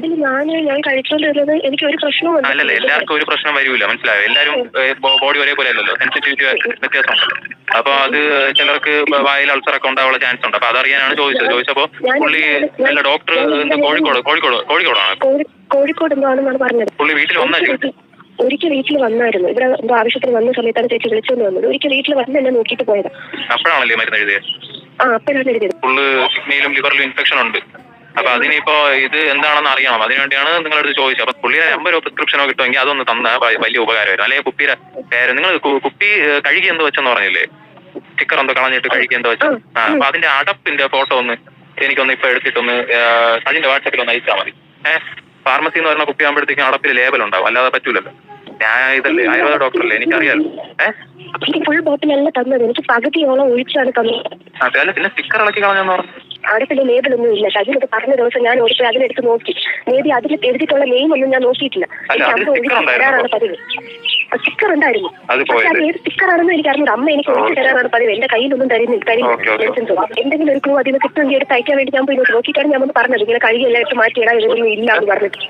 ഞാൻ കഴിച്ചോണ്ടിരുന്നത് എനിക്ക് ഒരു പ്രശ്നവും അല്ലല്ല, എല്ലാവർക്കും ഒരു പ്രശ്നം വരൂല, മനസ്സിലായോ? എല്ലാവരും ബോഡി ഒരേപോലെ അല്ലല്ലോ, സെൻസിറ്റിവിറ്റി വ്യത്യാസമുണ്ട്. അപ്പൊ അത് ചിലർക്ക് വായിൽ അൾസറൊക്കെ ഉണ്ടാവാനുള്ള ചാൻസ് ഉണ്ട്. അപ്പൊ അതറിയാനാണ് ചോദിച്ചപ്പോ പുള്ളി അല്ല ഡോക്ടർ കോഴിക്കോടാണ്. കോഴിക്കോട് എന്താണെന്നാണ് പറഞ്ഞത്. പുള്ളി വീട്ടിൽ വന്നിട്ട് ഒരിക്കൽ വീട്ടിൽ വന്നായിരുന്നു. ഇവിടെ എന്തോ ആവശ്യത്തിന് വന്ന സമയത്താണ് ചേച്ചി വിളിച്ചോണ്ട് വന്നത്. ഒരിക്കൽ വീട്ടിൽ വന്ന് എന്നെ നോക്കിയിട്ട് പോയതാ. അപ്പോഴാണല്ലേ മരുന്ന് എഴുതിയത്? അപ്പോഴാണ് എഴുതിയത്. ഫുള്ള് കിഡ്നിയിലും ലിവറിലും ഇൻഫെക്ഷൻ ഉണ്ട്. അപ്പൊ അതിനിപ്പോ ഇത് എന്താണെന്ന് അറിയണം. അതിനുവേണ്ടിയാണ് നിങ്ങളടുത്ത് ചോദിച്ചത്. അപ്പൊ പുള്ളിയുടെ നമ്പരോ പ്രിസ്ക്രിപ്ഷനോ കിട്ടുമെങ്കിൽ അതൊന്ന് തന്ന വലിയ ഉപകാരമായിരുന്നു. അല്ലെങ്കിൽ കുപ്പിയുടെ പേര് നിങ്ങൾ കുപ്പി കഴുകി എന്തോ വെച്ചെന്ന് പറഞ്ഞില്ലേ? സ്റ്റിക്കർ എന്തോ കളഞ്ഞിട്ട് കഴുകി എന്തോ വെച്ചു. അപ്പൊ അതിന്റെ അടപ്പിന്റെ ഫോട്ടോ ഒന്ന് എനിക്കൊന്ന് ഇപ്പൊ എടുത്തിട്ടൊന്ന് അതിന്റെ വാട്സാപ്പിൽ ഒന്ന് അയച്ചാൽ മതി. ഫാർമസി എന്ന് പറഞ്ഞ കുപ്പി ആകുമ്പോഴത്തേക്കും അടപ്പിൽ ലേബൽ ഉണ്ടാവും, അല്ലാതെ പറ്റൂലല്ലോ. ഞാൻ ഇതല്ലേ ആയുർവേദ ഡോക്ടറല്ലേ, എനിക്കറിയാലോ. ഫുൾ ബോട്ടിലല്ല തന്നത്, എനിക്ക് പകുതിയോളം ഒഴിച്ചാണ് തന്നത്. അതെ, അല്ല പിന്നെ സ്റ്റിക്കർ ഇളക്കി കളഞ്ഞെന്ന് പറഞ്ഞു. അവിടെ പിന്നെ ലേബിളൊന്നും ഇല്ല. ഷജിനൊക്കെ പറഞ്ഞ ദിവസം ഞാൻ ഓടിപ്പോയി അതിനെടുത്ത് നോക്കി. മേബി അതിൽ എഴുതിയിട്ടുള്ള നെയിം ഒന്നും ഞാൻ നോക്കിയിട്ടില്ല. തരാറാണ് പതിവ്. സ്റ്റിക്കർ ഉണ്ടായിരുന്നു. പക്ഷെ അത് ഏത് സ്റ്റിക്കർ ആണെന്ന് എനിക്ക് അറിഞ്ഞത്. അമ്മ എനിക്ക് ഒഴിച്ചു തരാറാണ് പതിവ്. എന്റെ കയ്യിലൊന്നും തരുന്നില്ല. എന്തെങ്കിലും ഒരു ക്ലൂ അതിന് കിട്ടുമെങ്കിൽ എടുത്ത് അയക്കാൻ വേണ്ടി ഞാൻ പോയി നോക്കിയിട്ടാണ് ഞാൻ പറഞ്ഞത്. ഇങ്ങനെ കഴുകി എല്ലായിട്ട് മാറ്റിയിടാൻ ഇതൊന്നും ഇല്ല എന്ന് പറഞ്ഞിട്ട്.